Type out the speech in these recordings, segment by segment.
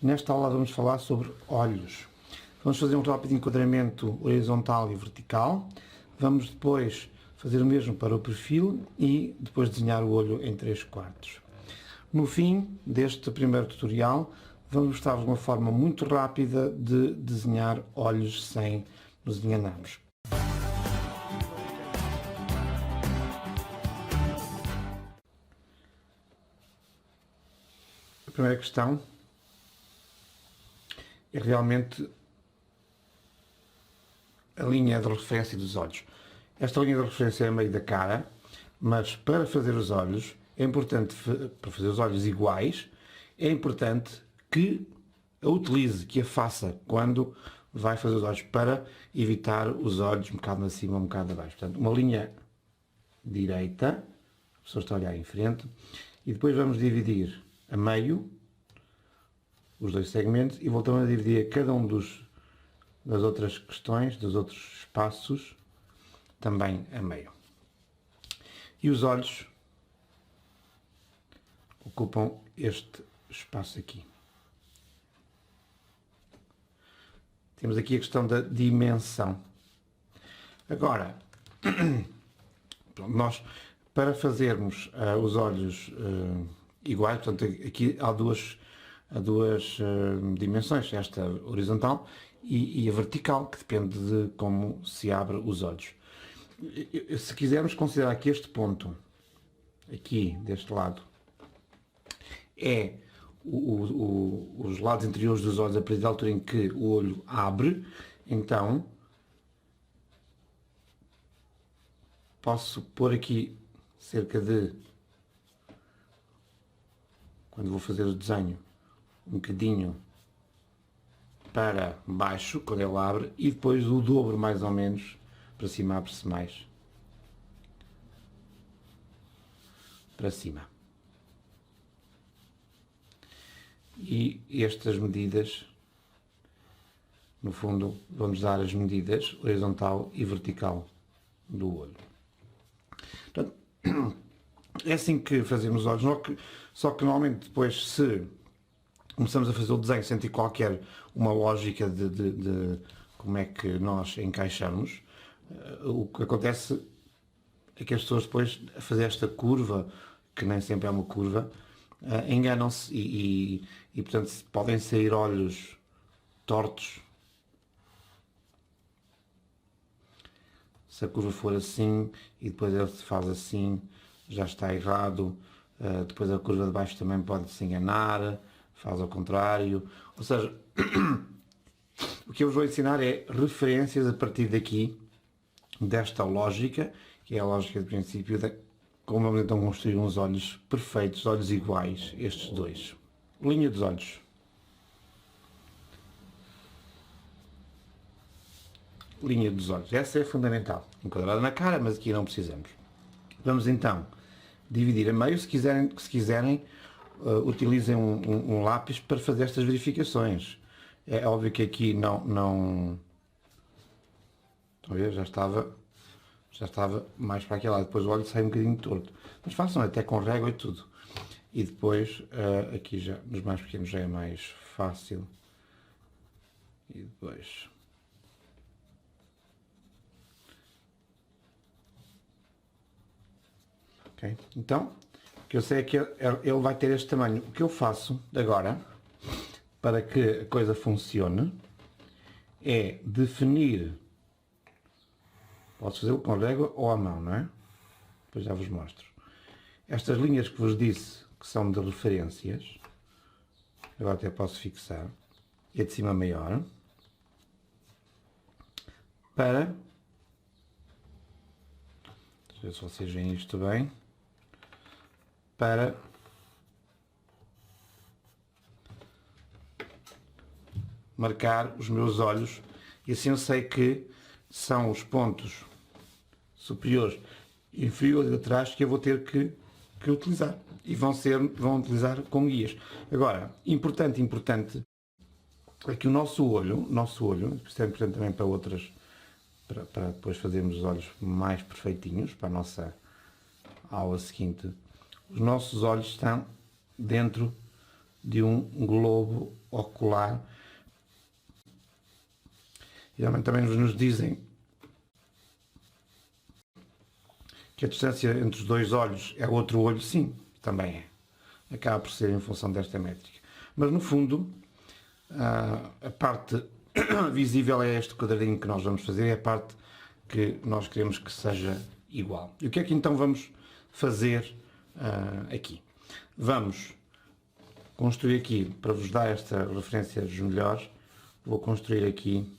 Nesta aula vamos falar sobre olhos. Vamos fazer um rápido enquadramento horizontal e vertical. Vamos depois fazer o mesmo para o perfil e depois desenhar o olho em 3/4. No fim deste primeiro tutorial, vamos mostrar-vos uma forma muito rápida de desenhar olhos sem nos enganarmos. A primeira questão é realmente a linha de referência dos olhos. Esta linha de referência é a meio da cara, mas para fazer os olhos, é importante, para fazer os olhos iguais, é importante que a utilize, que a faça quando vai fazer os olhos, para evitar os olhos um bocado acima, um bocado abaixo. Portanto, uma linha direita, a pessoa está a olhar em frente, e depois vamos dividir a meio os dois segmentos e voltamos a dividir cada um das outras questões, dos outros espaços, também a meio. E os olhos ocupam este espaço aqui. Temos aqui a questão da dimensão. Agora, nós, para fazermos os olhos iguais, portanto, aqui há duas dimensões, esta horizontal e a vertical, que depende de como se abre os olhos. Se quisermos considerar que este ponto, aqui deste lado, é os lados interiores dos olhos a partir da altura em que o olho abre, então posso pôr aqui cerca de, quando vou fazer o desenho, um bocadinho para baixo, quando ele abre, e depois o dobro mais ou menos, para cima abre-se mais para cima. E estas medidas, no fundo, vamos dar as medidas horizontal e vertical do olho. Portanto, é assim que fazemos os olhos, só que normalmente depois, se começamos a fazer o desenho sem ter qualquer uma lógica de como é que nós encaixamos, o que acontece é que as pessoas depois, a fazer esta curva, que nem sempre é uma curva, enganam-se e portanto podem sair olhos tortos. Se a curva for assim e depois ele se faz assim, já está errado. Depois a curva de baixo também pode se enganar, faz ao contrário. Ou seja, o que eu vos vou ensinar é referências a partir daqui, desta lógica, que é a lógica de princípio de como vamos então construir uns olhos perfeitos, olhos iguais, estes dois. Linha dos olhos. Linha dos olhos. Essa é fundamental. Um quadrado na cara, mas aqui não precisamos. Vamos então dividir a meio. Se quiserem utilizem um lápis para fazer estas verificações. É óbvio que aqui não... Estão a ver? Já estava mais para aquele lado, depois o olho sai um bocadinho torto. Mas façam até com régua e tudo. E depois, aqui já, nos mais pequenos já é mais fácil. E depois... Ok? Então, o que eu sei é que ele vai ter este tamanho. O que eu faço agora, para que a coisa funcione, é definir... Posso fazê-lo com régua ou à mão, não é? Depois já vos mostro. Estas linhas que vos disse que são de referências, agora até posso fixar, e a de cima maior, para, deixa eu ver se vocês veem isto bem, para marcar os meus olhos, e assim eu sei que são os pontos superiores e inferiores de trás que eu vou ter que utilizar, e vão utilizar como guias. Agora, importante é que o nosso olho, isto é importante também para outras, para depois fazermos os olhos mais perfeitinhos, para a nossa aula seguinte, os nossos olhos estão dentro de um globo ocular. Geralmente também nos dizem que a distância entre os dois olhos é outro olho, sim, também é. Acaba por ser em função desta métrica. Mas no fundo, a parte visível é este quadradinho que nós vamos fazer, é a parte que nós queremos que seja igual. E o que é que então vamos fazer aqui? Vamos construir aqui, para vos dar esta referência melhor, vou construir aqui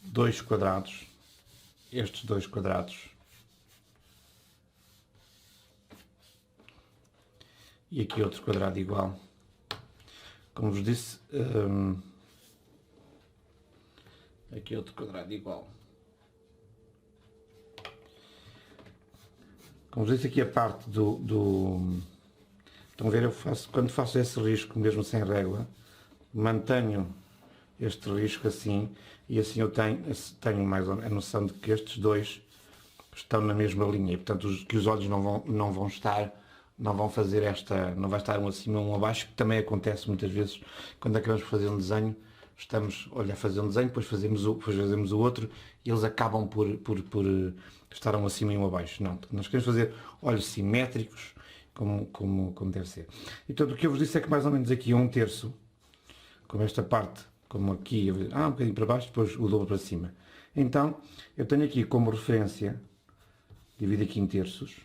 dois quadrados, estes dois quadrados, e aqui outro quadrado igual. Como vos disse, aqui outro quadrado igual. Como vos disse, aqui a parte estão a ver, quando faço esse risco, mesmo sem régua, mantenho este risco assim, e assim eu tenho mais ou menos a noção de que estes dois estão na mesma linha, e portanto que os olhos não vão fazer não vai estar um acima e um abaixo, que também acontece muitas vezes quando acabamos de fazer um desenho, estamos a fazer um desenho, depois fazemos o outro, e eles acabam por estar um acima e um abaixo. Não, nós queremos fazer olhos simétricos, como deve ser. Então o que eu vos disse é que mais ou menos aqui 1/3, como esta parte, como aqui, um bocadinho para baixo, depois o dobro para cima. Então, eu tenho aqui como referência, divido aqui em terços,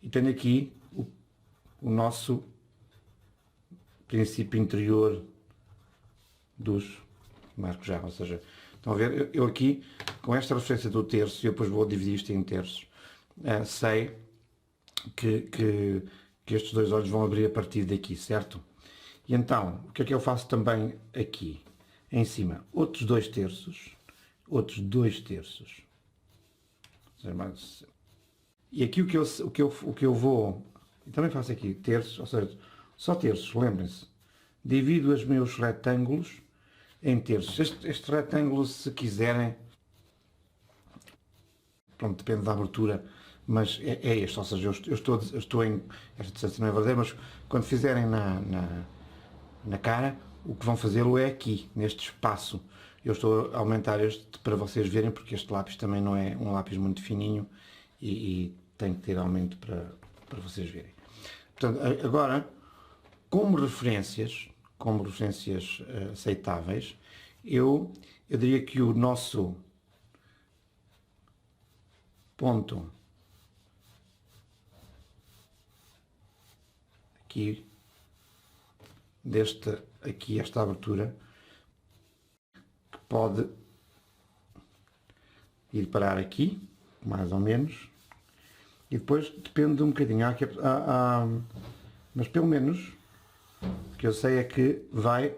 e tenho aqui o nosso princípio interior dos marcos já, ou seja, estão a ver, eu aqui, com esta referência do terço, e depois vou dividir isto em terços, sei que estes dois olhos vão abrir a partir daqui, certo? E então, o que é que eu faço também aqui, em cima? Outros 2/3, outros 2/3. E aqui o que eu vou, também faço aqui terços, ou seja, só terços, lembrem-se, divido os meus retângulos em terços. Este retângulo, se quiserem, pronto, depende da abertura, mas é este, ou seja, eu estou em, esta distância não é verdadeira, mas quando fizerem na cara, o que vão fazê-lo é aqui, neste espaço. Eu estou a aumentar este para vocês verem, porque este lápis também não é um lápis muito fininho e tem que ter aumento para vocês verem. Portanto, agora, como referências aceitáveis, eu diria que o nosso ponto aqui, esta abertura, que pode ir parar aqui, mais ou menos, e depois depende um bocadinho, mas pelo menos o que eu sei é que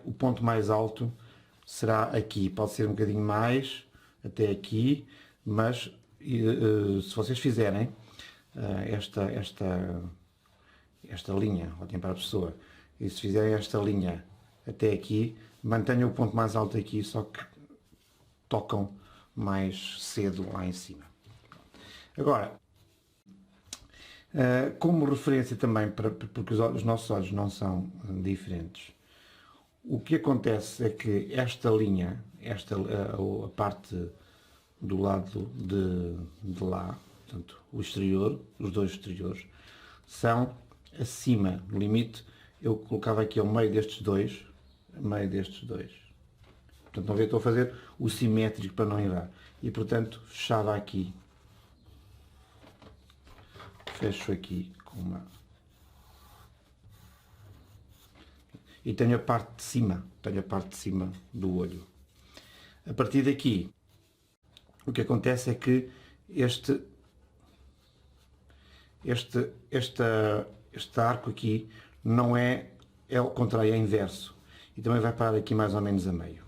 o ponto mais alto será aqui, pode ser um bocadinho mais, até aqui, mas se vocês fizerem esta linha, olhem para a pessoa, e se fizerem esta linha até aqui, mantenham o ponto mais alto aqui, só que tocam mais cedo lá em cima. Agora, como referência também, porque os nossos olhos não são diferentes, o que acontece é que esta linha, a parte do lado de lá, portanto, o exterior, os dois exteriores, são acima, no limite, eu colocava aqui ao meio destes dois, Portanto, não estou a fazer o simétrico para não errar. E, portanto, fechava aqui. Fecho aqui com uma... E tenho a parte de cima, do olho. A partir daqui, o que acontece é que este arco aqui não é ao contrário, é inverso. E também vai parar aqui mais ou menos a meio.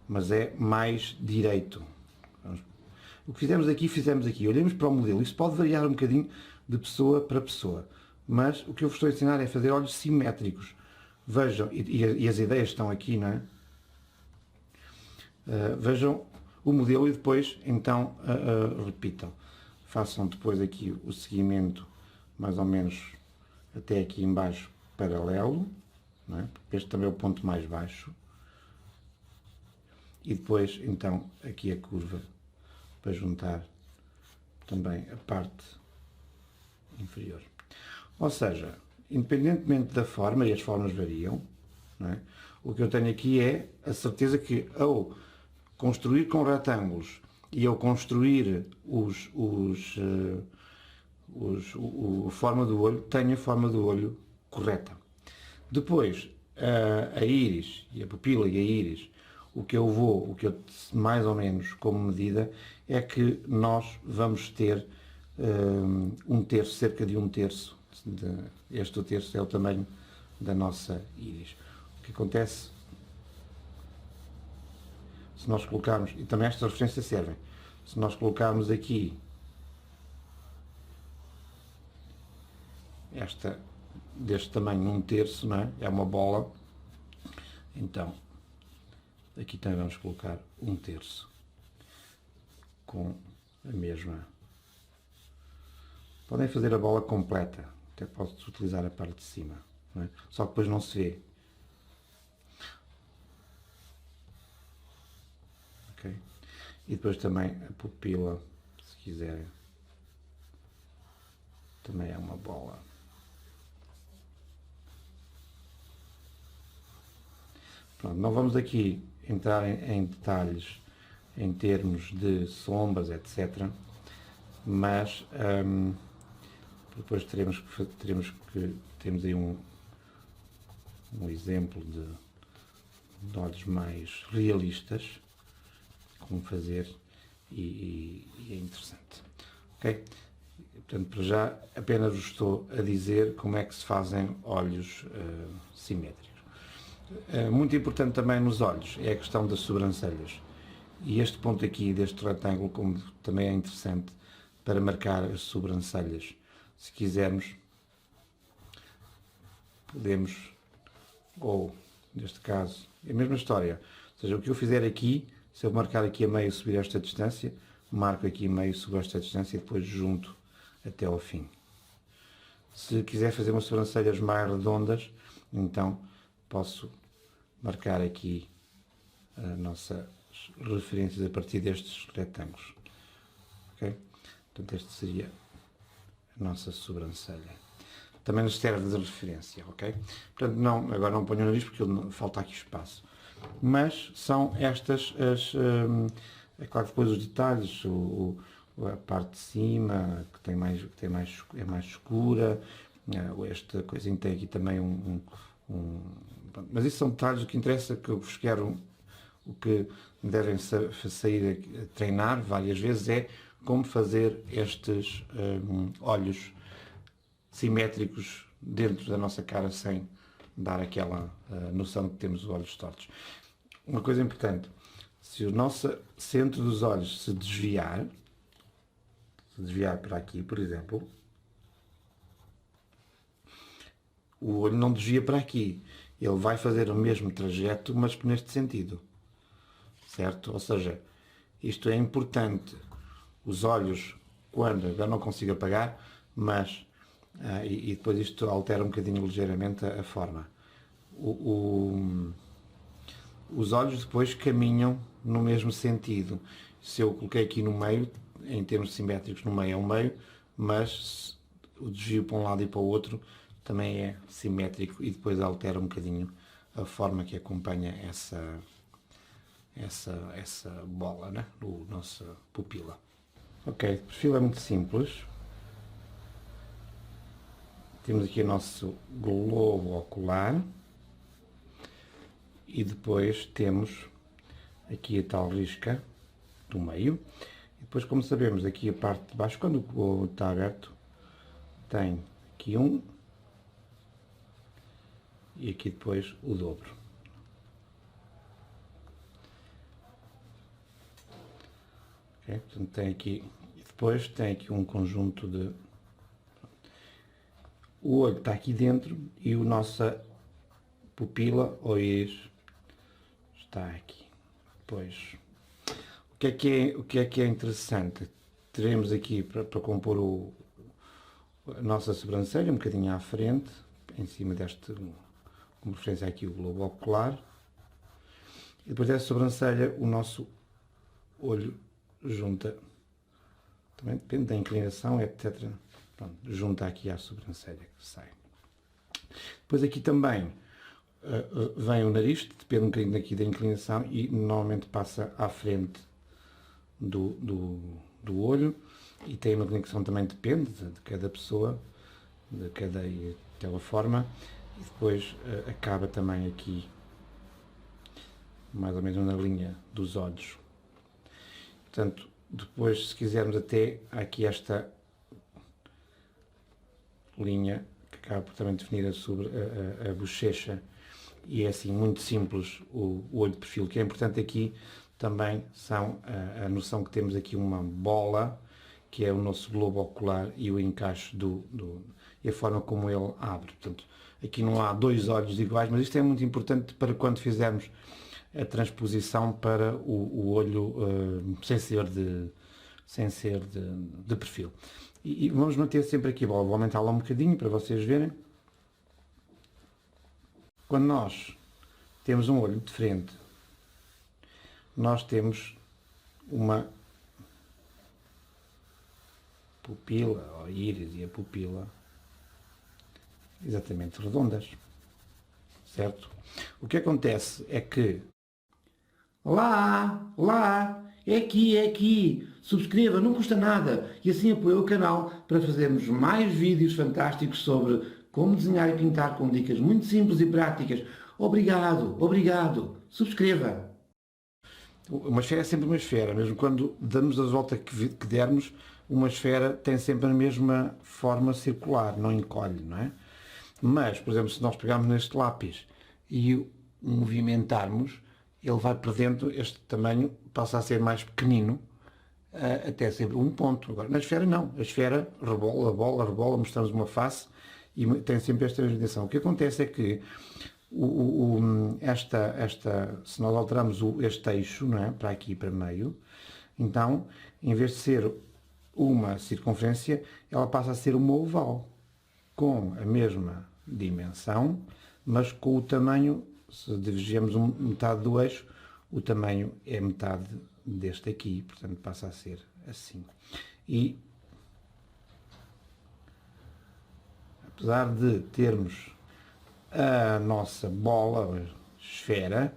Mas é mais direito. O que fizemos aqui. Olhemos para o modelo. Isso pode variar um bocadinho de pessoa para pessoa. Mas o que eu vos estou a ensinar é fazer olhos simétricos. Vejam, e as ideias estão aqui, não é? Vejam o modelo e depois, então, repitam. façam depois aqui o seguimento mais ou menos até aqui embaixo paralelo, não é? Este também é o ponto mais baixo. E depois, então, aqui a curva para juntar também a parte inferior. Ou seja, independentemente da forma, e as formas variam, não é? O que eu tenho aqui é a certeza que ao construir com retângulos e ao construir a forma do olho, tenho a forma do olho correta. Depois, a íris e a pupila e a íris, o que eu mais ou menos como medida, é que nós vamos ter um terço, cerca de um terço. Este terço é o tamanho da nossa íris. O que acontece, se nós colocarmos, e também estas referências servem, se nós colocarmos aqui esta deste tamanho, um terço, não é? É uma bola, então aqui também vamos colocar um terço com a mesma. Podem fazer a bola completa, até posso utilizar a parte de cima, não é? Só que depois não se vê. Okay? E depois também a pupila, se quiserem, também é uma bola. Pronto, não vamos aqui entrar em detalhes em termos de sombras, etc. Mas depois temos aí um exemplo de olhos mais realistas, como fazer, e é interessante. Ok? Portanto, para já apenas vos estou a dizer como é que se fazem olhos simétricos. Muito importante também nos olhos é a questão das sobrancelhas. E este ponto aqui deste retângulo, como também é interessante para marcar as sobrancelhas. Se quisermos, podemos, ou neste caso, é a mesma história. Ou seja, o que eu fizer aqui, se eu marcar aqui a meio, subir esta distância, marco aqui a meio, subo esta distância e depois junto até ao fim. Se quiser fazer umas sobrancelhas mais redondas, então posso marcar aqui as nossas referências a partir destes retângulos. Ok? Portanto, este seria a nossa sobrancelha. Também nos serve de referência, ok? Portanto, não, agora não ponho o nariz porque falta aqui espaço. Mas são estas é claro que depois os detalhes, a parte de cima, que é mais escura, esta coisinha tem aqui também mas isso são detalhes. O que interessa, que eu vos quero, o que devem sair a treinar várias vezes, é como fazer estes olhos simétricos dentro da nossa cara sem dar aquela noção de que temos os olhos tortos. Uma coisa importante, se o nosso centro dos olhos se desviar para aqui, por exemplo, o olho não desvia para aqui. Ele vai fazer o mesmo trajeto, mas neste sentido. Certo? Ou seja, isto é importante. Os olhos, quando, eu não consigo apagar, mas, e depois isto altera um bocadinho ligeiramente a forma. Os olhos depois caminham no mesmo sentido. Se eu coloquei aqui no meio, em termos simétricos, no meio é um meio, mas o desvio para um lado e para o outro também é simétrico e depois altera um bocadinho a forma que acompanha essa bola, né? Nossa pupila. Ok, o perfil é muito simples. Temos aqui o nosso globo ocular e depois temos aqui a tal risca do meio. E depois, como sabemos, aqui a parte de baixo, quando o globo está aberto, tem aqui um e aqui depois o dobro. Okay? Portanto, tem aqui, e depois tem aqui um conjunto de... O olho está aqui dentro e a nossa pupila ou íris está aqui. Depois, o que é que é interessante? teremos aqui para compor a nossa sobrancelha um bocadinho à frente, em cima deste, como referência aqui o globo ocular. E depois dessa sobrancelha o nosso olho junta, também depende da inclinação, etc. Pronto, junta aqui à sobrancelha que sai. Depois aqui também vem o nariz, depende um bocadinho daqui da inclinação e normalmente passa à frente do olho, e tem uma conexão também, depende de cada pessoa, de cada forma, e depois acaba também aqui, mais ou menos na linha dos olhos. Portanto, depois, se quisermos até, há aqui esta linha que acaba por também definir a bochecha, e é assim muito simples o olho de perfil. O que é importante aqui também são a noção que temos aqui uma bola, que é o nosso globo ocular, e o encaixe e a forma como ele abre. Portanto, aqui não há dois olhos iguais, mas isto é muito importante para quando fizermos a transposição para o olho sem ser de perfil. E vamos manter sempre aqui a bola. Vou aumentá-la um bocadinho para vocês verem. Quando nós temos um olho de frente, nós temos uma pupila, ou íris e a pupila, exatamente redondas, certo? O que acontece é que lá, é aqui, subscreva, não custa nada, e assim apoia o canal para fazermos mais vídeos fantásticos sobre como desenhar e pintar com dicas muito simples e práticas. Obrigado, subscreva. Uma esfera é sempre uma esfera, mesmo quando damos a volta que dermos, uma esfera tem sempre a mesma forma circular, não encolhe, não é? Mas, por exemplo, se nós pegarmos neste lápis e o movimentarmos, ele vai perdendo este tamanho, passa a ser mais pequenino, até sempre um ponto. Agora, na esfera não, a esfera rebola, mostramos uma face e tem sempre esta orientação. O que acontece é que se nós alteramos este eixo, não é, para aqui para meio, então, em vez de ser uma circunferência, ela passa a ser uma oval, com a mesma dimensão, mas com o tamanho, se dividirmos metade do eixo, o tamanho é metade deste aqui, portanto passa a ser assim. E apesar de termos a nossa bola, esfera,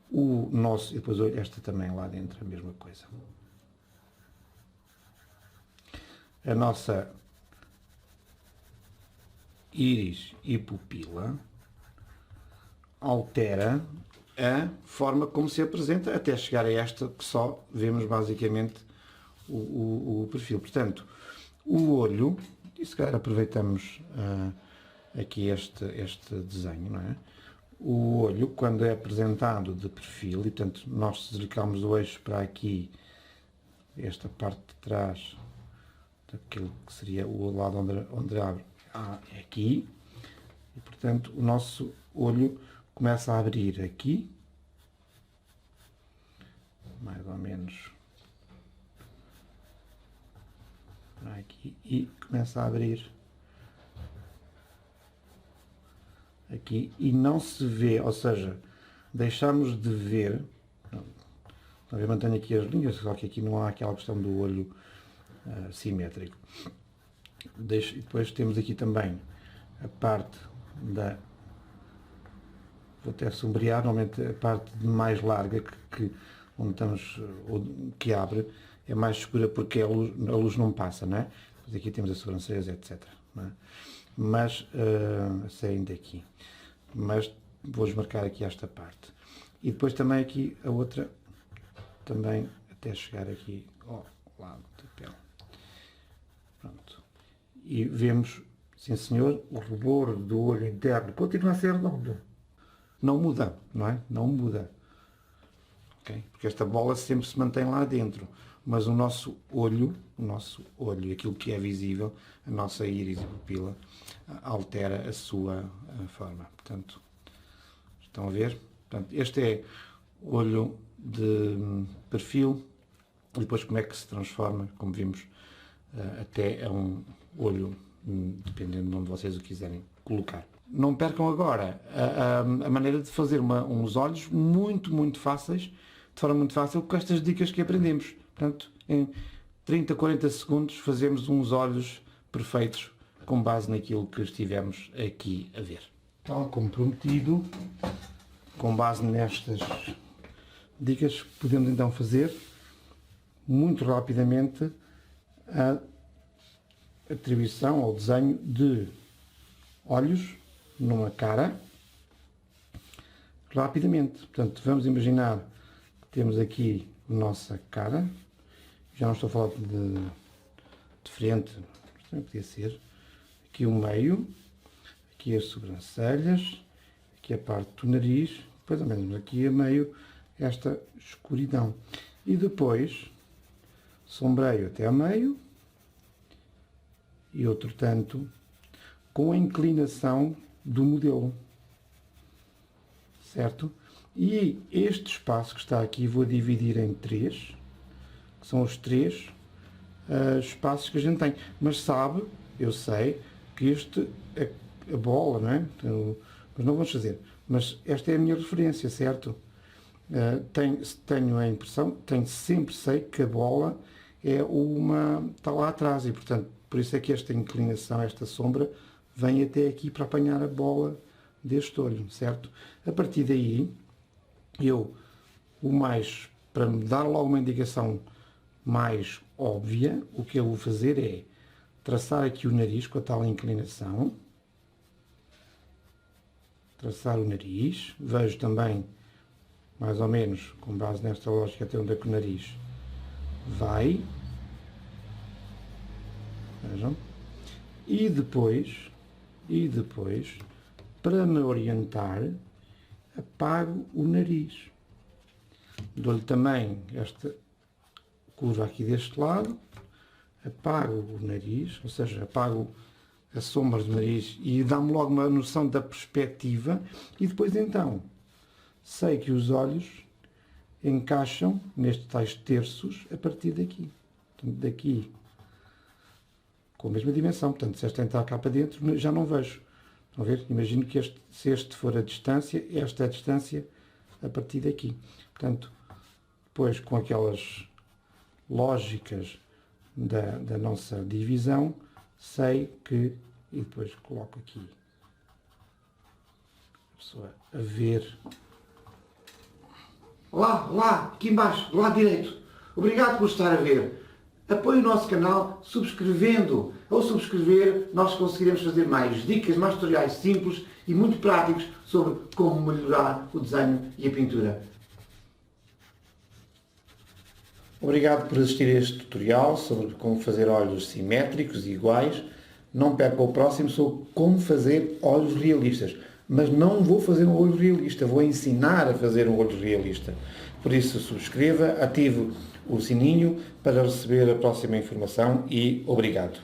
e depois esta também lá dentro, a mesma coisa. A nossa íris e pupila altera a forma como se apresenta até chegar a esta que só vemos basicamente o perfil. Portanto, o olho, e se calhar aproveitamos aqui este desenho, não é? O olho, quando é apresentado de perfil, e portanto nós se deslocamos o eixo para aqui, esta parte de trás, daquilo que seria o lado onde abre, é aqui, e portanto o nosso olho começa a abrir aqui, mais ou menos para aqui, e começa a abrir aqui, e não se vê, ou seja, deixamos de ver, eu mantenho aqui as linhas, só que aqui não há aquela questão do olho simétrico. E depois temos aqui também a parte vou até sombrear, normalmente a parte mais larga, onde estamos, que abre, é mais escura porque a luz não passa, não é? Depois aqui temos as sobrancelhas, etc. Não é? Mas, saindo daqui. Mas vou marcar aqui esta parte. E depois também aqui a outra, também até chegar aqui ao lado da pele. Pronto. E vemos, sim senhor, o rebordo do olho interno continua a ser redondo. Não muda, não é? Não muda. Okay? Porque esta bola sempre se mantém lá dentro. Mas o nosso olho, aquilo que é visível, a nossa íris e pupila, altera a sua forma. Portanto, estão a ver? Portanto, este é o olho de perfil, e depois como é que se transforma, como vimos, até a um olho, dependendo de onde vocês o quiserem colocar. Não percam agora a maneira de fazer uns olhos muito fáceis, de forma muito fácil, com estas dicas que aprendemos. Portanto, em 30, 40 segundos fazemos uns olhos perfeitos com base naquilo que estivemos aqui a ver. Tal como prometido, com base nestas dicas, podemos então fazer muito rapidamente a atribuição ou desenho de olhos numa cara, rapidamente. Portanto, vamos imaginar que temos aqui a nossa cara, já não estou a falar de frente, mas também podia ser, aqui o meio, aqui as sobrancelhas, aqui a parte do nariz, depois ao menos aqui a meio esta escuridão. E depois sombreio até a meio e outro tanto com a inclinação do modelo, certo? E este espaço que está aqui vou dividir em 3, que são os 3 espaços que a gente tem. Mas sabe, eu sei, que a bola, não é? Então, mas não vamos fazer. Mas esta é a minha referência, certo? Tenho a impressão, sempre sei que a bola está lá atrás e, portanto, por isso é que esta inclinação, esta sombra, vem até aqui para apanhar a bola deste olho, certo? A partir daí, para me dar logo uma indicação mais óbvia, o que eu vou fazer é traçar aqui o nariz com a tal inclinação, traçar o nariz, vejo também, mais ou menos, com base nesta lógica, até onde é que o nariz vai, vejam, e depois, para me orientar, apago o nariz. Dou-lhe também esta curva aqui deste lado, apago o nariz, ou seja, apago a sombra do nariz e dá-me logo uma noção da perspectiva e depois então sei que os olhos encaixam nestes tais terços a partir daqui. Portanto, daqui com a mesma dimensão. Portanto, se esta entrar cá para dentro, já não vejo. Estão a ver? Imagino que se este for a distância, esta é a distância a partir daqui. Portanto, depois com aquelas lógicas da nossa divisão, sei que, e depois coloco aqui a pessoa a ver. Lá, aqui embaixo, do lado direito. Obrigado por estar a ver. Apoie o nosso canal subscrevendo. Ao subscrever, nós conseguiremos fazer mais dicas, mais tutoriais simples e muito práticos sobre como melhorar o desenho e a pintura. Obrigado por assistir a este tutorial sobre como fazer olhos simétricos e iguais. Não perca o próximo sobre como fazer olhos realistas. Mas não vou fazer um olho realista, vou ensinar a fazer um olho realista. Por isso, subscreva, ative o sininho para receber a próxima informação e obrigado.